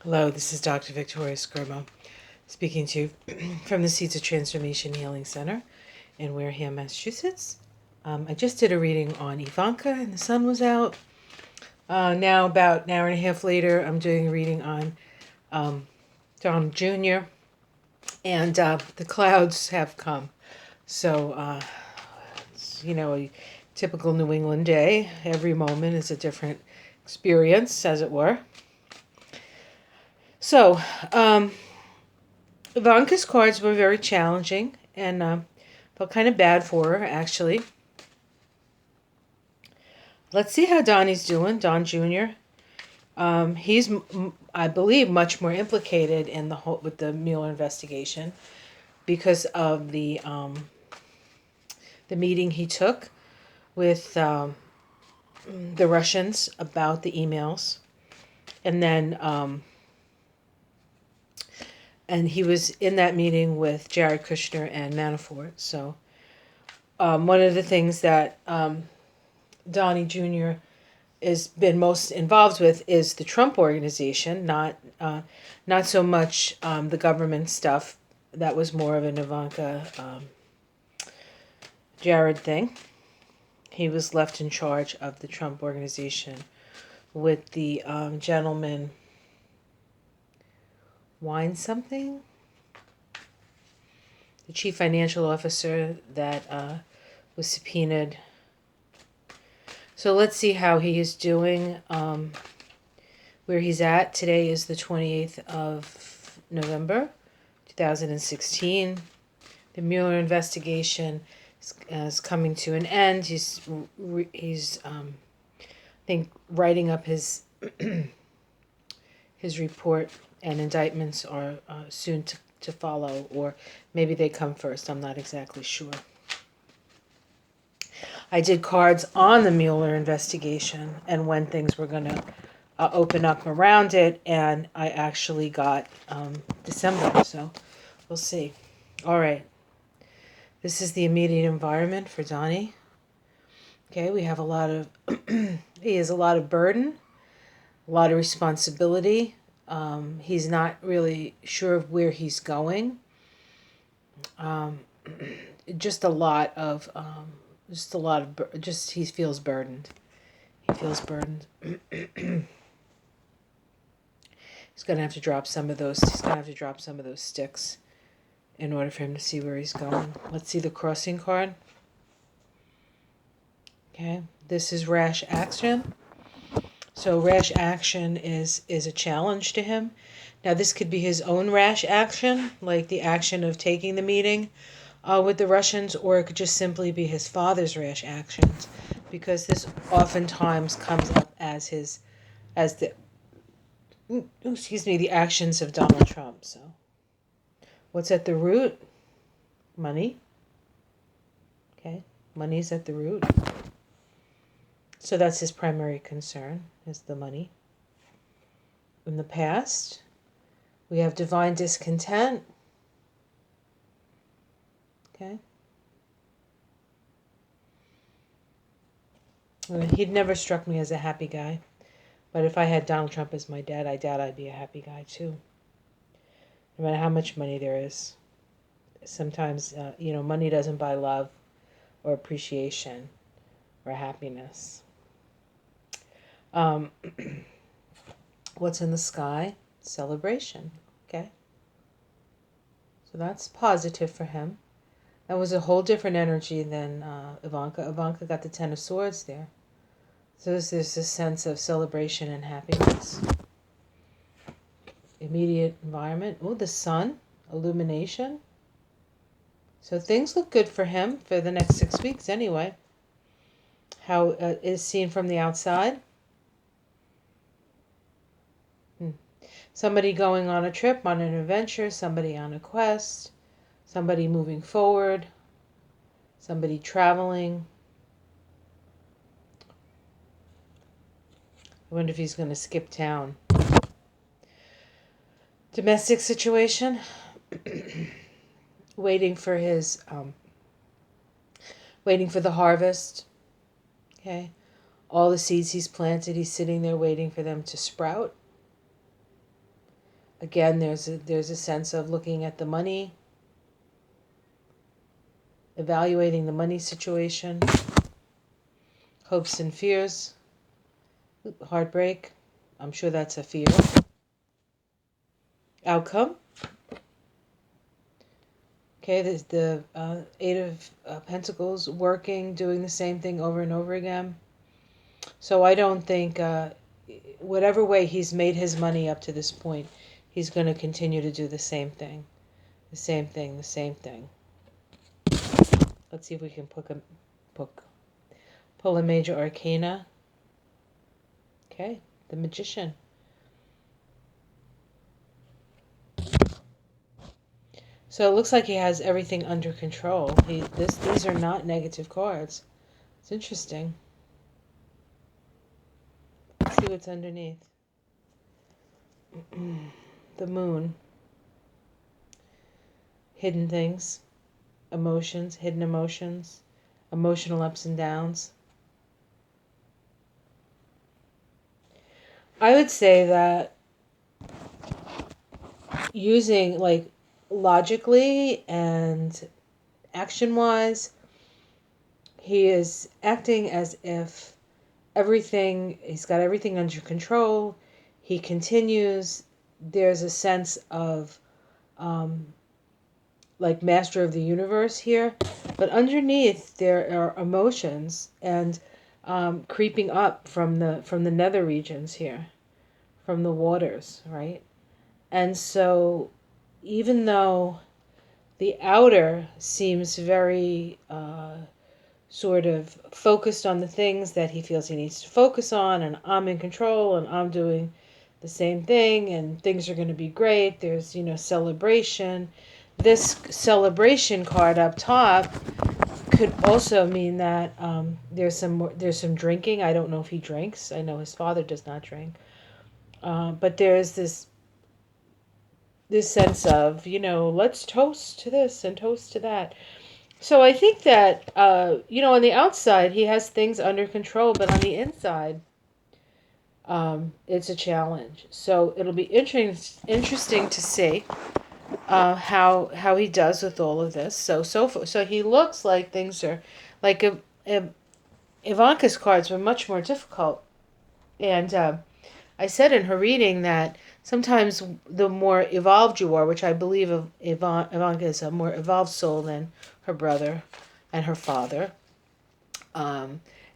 Hello, this is Dr. Victoria Skirmo speaking to you from the Seeds of Transformation Healing Center in Wareham, Massachusetts. I just did a reading on Ivanka and the sun was out. Now, about an hour and a half later, I'm doing a reading on Don Jr. and the clouds have come. So, it's, a typical New England day. Every moment is a different experience, as it were. So, Ivanka's cards were very challenging and felt kind of bad for her, actually. Let's see how Donnie's doing, Don Jr. He's, I believe, much more implicated in with the Mueller investigation because of the meeting he took with the Russians about the emails, and then and he was in that meeting with Jared Kushner and Manafort. So one of the things that Donnie Jr. has been most involved with is the Trump organization, not so much the government stuff. That was more of an Ivanka Jared thing. He was left in charge of the Trump organization with the gentleman Wine something, the chief financial officer that was subpoenaed. So let's see how he is doing, where he's at. Today is the 28th of November, 2016. The Mueller investigation is coming to an end. He's I think, writing up his his report, and indictments are soon to follow, or maybe they come first. I'm not exactly sure. I did cards on the Mueller investigation and when things were going to open up around it, and I actually got December, so we'll see. All right. This is the immediate environment for Donnie. Okay, we have a lot of, he has a lot of burden, a lot of responsibility. He's not really sure of where he's going. Just a lot of, he feels burdened. He feels burdened. He's gonna have to drop some of those. He's gonna have to drop some of those sticks in order for him to see where he's going. Let's see the crossing card. Okay, this is rash action. So rash action is a challenge to him. Now this could be his own rash action, like the action of taking the meeting with the Russians, or it could just simply be his father's rash actions, because this oftentimes comes up as the actions of Donald Trump. So what's at the root? Money. Okay, money's at the root. So that's his primary concern, is the money. In the past, we have divine discontent. Okay. He'd never struck me as a happy guy. But if I had Donald Trump as my dad, I doubt I'd be a happy guy too. No matter how much money there is. Sometimes, money doesn't buy love or appreciation or happiness. What's in the sky? Celebration. Okay. So that's positive for him. That was a whole different energy than Ivanka. Ivanka got the Ten of Swords there. So there's this sense of celebration and happiness. Immediate environment. Oh, the sun. Illumination. So things look good for him for the next 6 weeks anyway. How is seen from the outside? Somebody going on a trip, on an adventure, somebody on a quest, somebody moving forward, somebody traveling. I wonder if he's going to skip town. Domestic situation. waiting for the harvest. Okay. All the seeds he's planted, he's sitting there waiting for them to sprout. Again, there's a sense of looking at the money, evaluating the money situation, hopes and fears, heartbreak. I'm sure that's a fear. Outcome. Okay, there's the Eight of Pentacles, working, doing the same thing over and over again. So I don't think, whatever way he's made his money up to this point, he's going to continue to do the same thing. The same thing, the same thing. Let's see if we can pull a major arcana. Okay, the Magician. So it looks like he has everything under control. These are not negative cards. It's interesting. Let's see what's underneath. The Moon. Hidden things. Emotions, hidden emotions. Emotional ups and downs. I would say that using, like, logically and action-wise, he is acting as if he's got everything under control. He continues. There's a sense of like master of the universe here, but underneath there are emotions and creeping up from the nether regions here, from the waters, right? And so even though the outer seems very sort of focused on the things that he feels he needs to focus on, and I'm in control and I'm doing the same thing and things are going to be great. There's, celebration. This celebration card up top could also mean that there's some drinking. I don't know if he drinks. I know his father does not drink. But there's this sense of, let's toast to this and toast to that. So I think that, on the outside, he has things under control, but on the inside, it's a challenge. So it'll be interesting to see how he does with all of this. So he looks like things are, like Ivanka's cards were much more difficult. And I said in her reading that sometimes the more evolved you are, which I believe Ivanka is a more evolved soul than her brother and her father,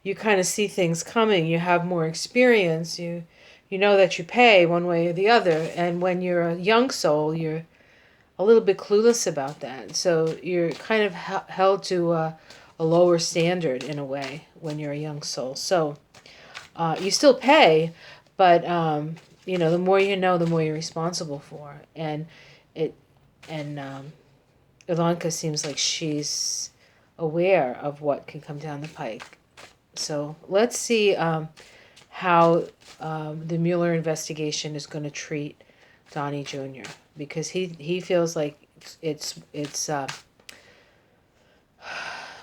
you kind of see things coming. You have more experience. You know that you pay one way or the other. And when you're a young soul, you're a little bit clueless about that. So you're kind of held to a lower standard in a way when you're a young soul. So you still pay, but the more you know, the more you're responsible for. And Ivanka seems like she's aware of what can come down the pike. So let's see how the Mueller investigation is going to treat Donnie Jr. because he feels like it's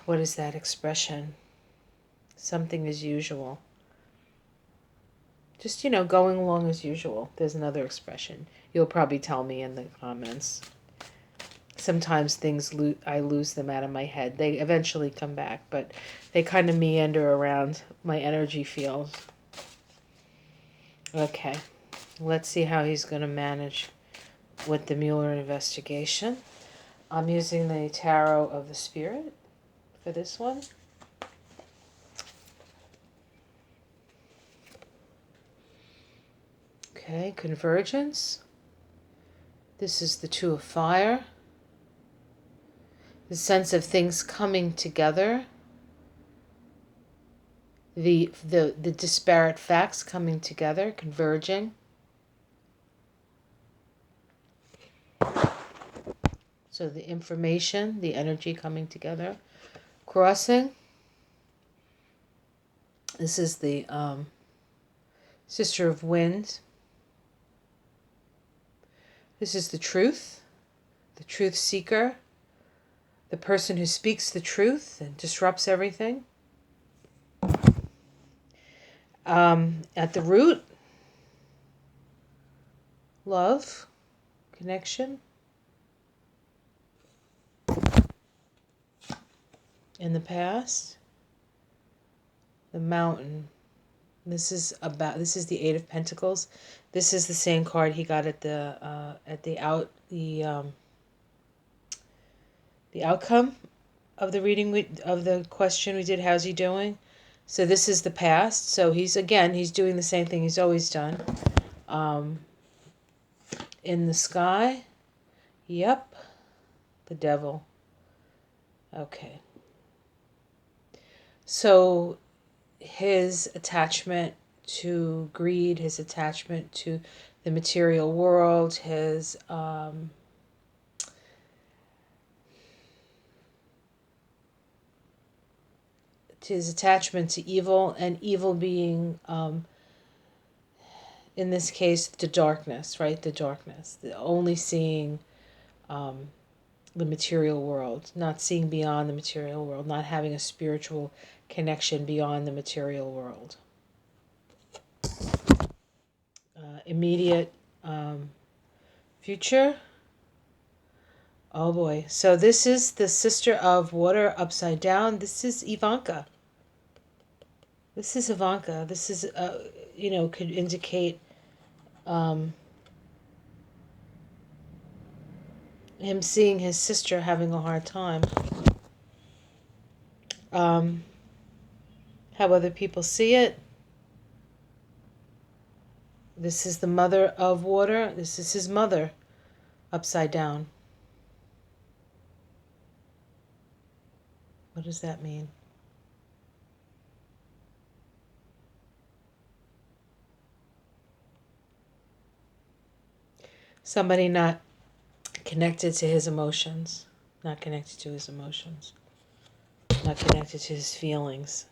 what is that expression? Something as usual. Just, going along as usual. There's another expression. You'll probably tell me in the comments. Sometimes I lose them out of my head. They eventually come back, but they kind of meander around my energy field. Okay, let's see how he's going to manage with the Mueller investigation. I'm using the Tarot of the Spirit for this one. Okay, convergence. This is the Two of Fire. The sense of things coming together. The disparate facts coming together, converging. So the information, the energy coming together. Crossing. This is the Sister of Wind. This is the truth seeker, the person who speaks the truth and disrupts everything. At the root, love. connection in the past. The mountain. This is the Eight of Pentacles. This is the same card he got at the outcome of the reading of the question we did. How's he doing? So this is the past. So he's doing the same thing he's always done. In the sky. Yep. The devil. Okay. So his attachment to greed, his attachment to the material world, his attachment to evil, and evil being, in this case, the darkness, right? The darkness, only seeing the material world, not seeing beyond the material world, not having a spiritual connection beyond the material world. Immediate future. Oh boy. So this is the Sister of Water upside down. This is Ivanka. This is Ivanka. This is, could indicate him seeing his sister having a hard time. How other people see it. This is the Mother of Water. This is his mother upside down. What does that mean? Somebody not connected to his emotions. Not connected to his emotions. Not connected to his feelings.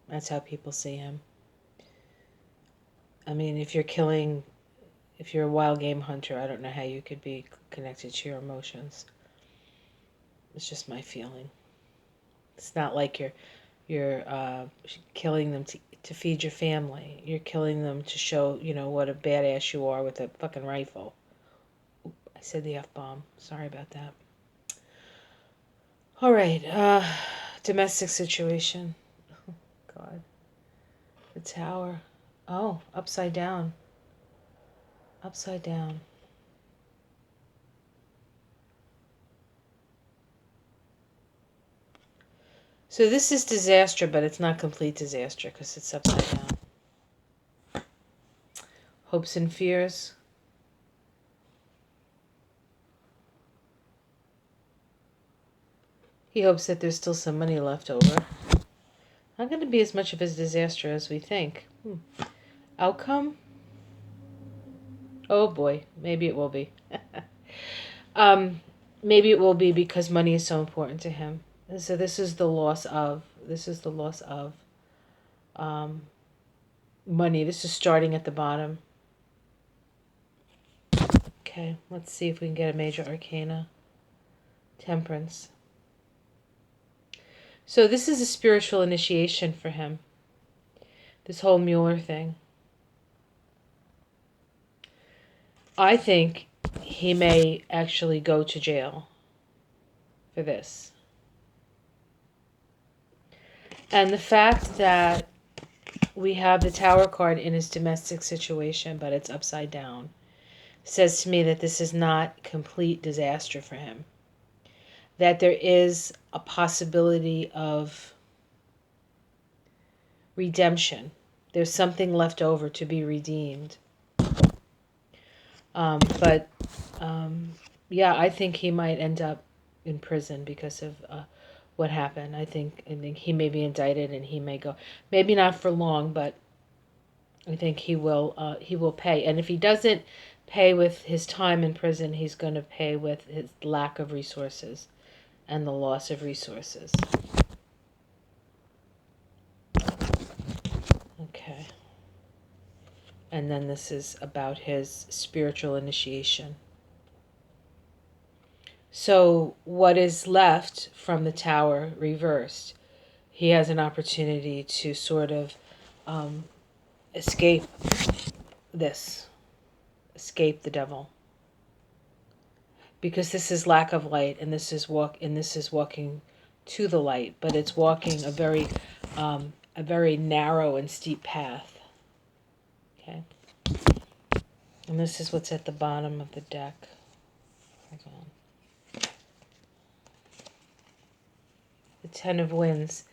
That's how people see him. I mean, if you're a wild game hunter, I don't know how you could be connected to your emotions. It's just my feeling. It's not like you're killing them to feed your family. You're killing them to show, what a badass you are with a fucking rifle. Oop, I said the F-bomb. Sorry about that. All right. Domestic situation. Oh, God. The Tower. Oh, upside down. Upside down. So this is disaster, but it's not complete disaster because it's upside down. Hopes and fears. He hopes that there's still some money left over. Not going to be as much of a disaster as we think. Outcome? Oh boy, maybe it will be. Maybe it will be because money is so important to him. And so this is the loss of money. This is starting at the bottom. Okay, let's see if we can get a major arcana. Temperance. So this is a spiritual initiation for him. This whole Mueller thing. I think he may actually go to jail for this. And the fact that we have the Tower card in his domestic situation, but it's upside down, says to me that this is not complete disaster for him. That there is a possibility of redemption. There's something left over to be redeemed. I think he might end up in prison because of what happened. I think he may be indicted and he may go, maybe not for long, but I think he will pay. And if he doesn't pay with his time in prison, he's going to pay with his lack of resources and the loss of resources. Okay. And then this is about his spiritual initiation. So what is left from the Tower reversed? He has an opportunity to sort of escape the devil. because this is lack of light, and this is walking to the light, but it's walking a very narrow and steep path. Okay, and this is what's at the bottom of the deck. Hold on. The Ten of Wands.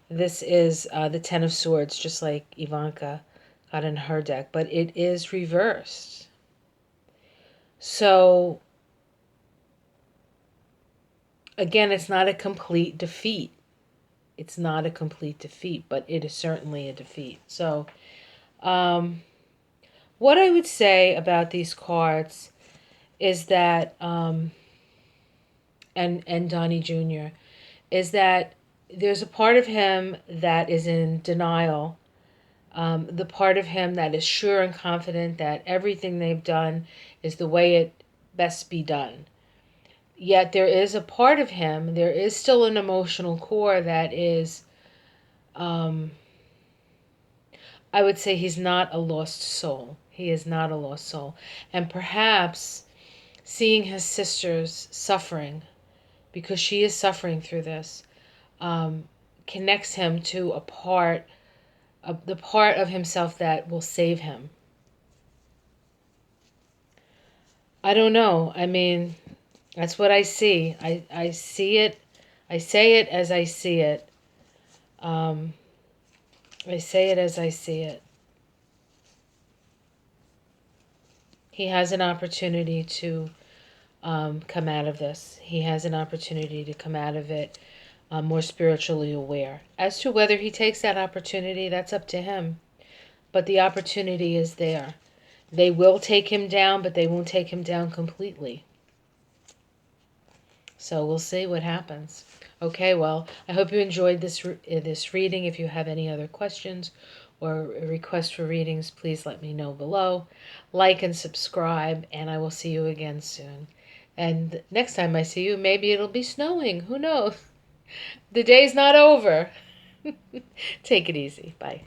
This is the Ten of Swords, just like Ivanka got in her deck, but it is reversed. So again, it's not a complete defeat. It's not a complete defeat, but it is certainly a defeat. So, what I would say about these cards is that, and Donnie Jr., is that there's a part of him that is in denial. The part of him that is sure and confident that everything they've done is the way it best be done. Yet there is a part of him, there is still an emotional core that is, I would say he's not a lost soul. He is not a lost soul. And perhaps seeing his sister's suffering, because she is suffering through this, connects him to the part of himself that will save him. I don't know. I mean, that's what I see. I see it. I say it as I see it. I say it as I see it. He has an opportunity to come out of this. He has an opportunity to come out of it more spiritually aware. As to whether he takes that opportunity, that's up to him. But the opportunity is there. They will take him down, but they won't take him down completely. So we'll see what happens. Okay, well, I hope you enjoyed this reading. If you have any other questions or requests for readings, please let me know below. Like and subscribe, and I will see you again soon. And next time I see you, maybe it'll be snowing. Who knows? The day's not over. Take it easy. Bye.